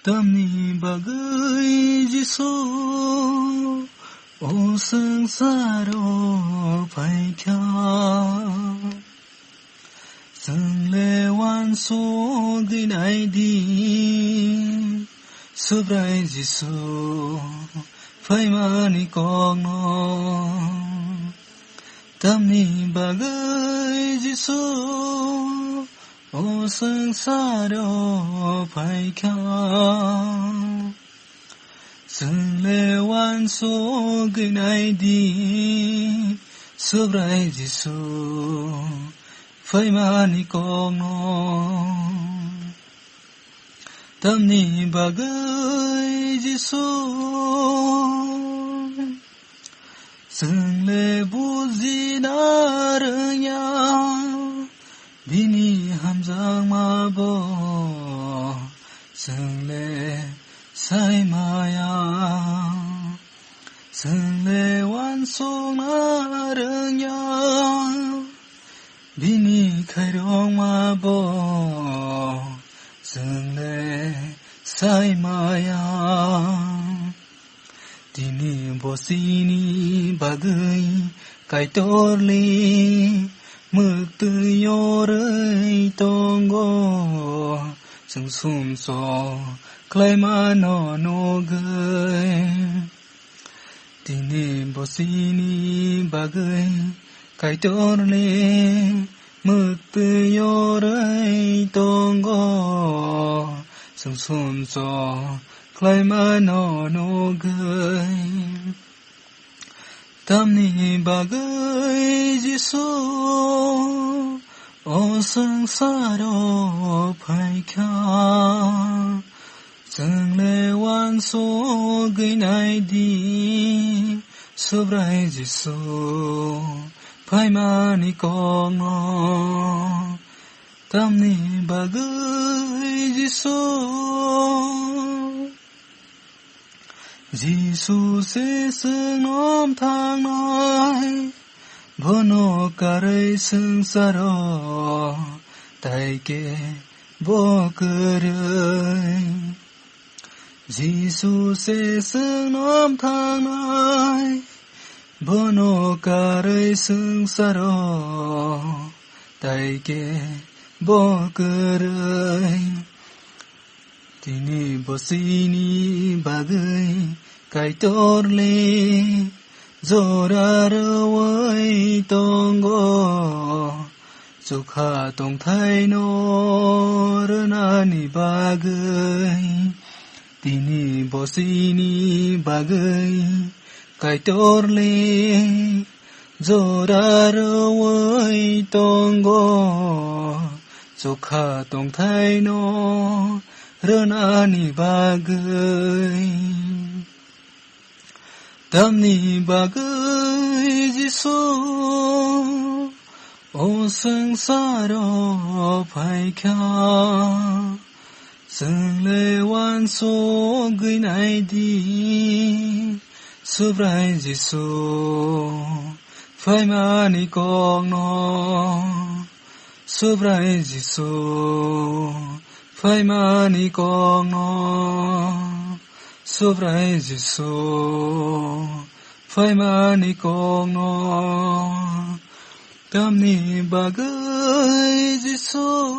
Tamni bagai Giêsu ô sương saro phải kha sương lê wan số ghi này đi subrai Giêsu phải mani con nó Tamni bagai Giêsu ô sương saro phải kha sương lê wan số ghi này đi subrai Giêsu phải mani con nó Tamni bagai Giêsu sương lê bu di na rơ nya bini hamzang ma bo sương lê sai maya sương lê wan song na rơ nya bini khai rong ma bo sương lê sai maya tini bosini bagai kai torli mực tư yo rơi tongo sung sum so clay ma no gơi tini bosini bagai kai torli mực tư yo rơi tongo sung sum so clay ma no gơi Tamni bagai Giêsu ô sương saro phải kha sương lê wan số ghi này đi subrai Giêsu phải mani con nó Tamni bagai Giêsu Giêsu sẽ sương ôm thang nói bono karai sương saro tai ke bo kơi Giêsu sẽ sương ôm thang nói bono karai sương saro tai ke bo kơi tini bosini bagai kai torle zora roi tongo sukha tong thai no rani bagai tini bosini bagai kai torle zora roi tongo sukha tong thai no rani bagai Tamni bagai Giêsu ô sương saro phải kha sương lê wan số ghi này đi subrai Giêsu phải mani con nó subrai Giêsu phải mani con nó subrai Giêsu phải mani con nó Tamni bagai Giêsu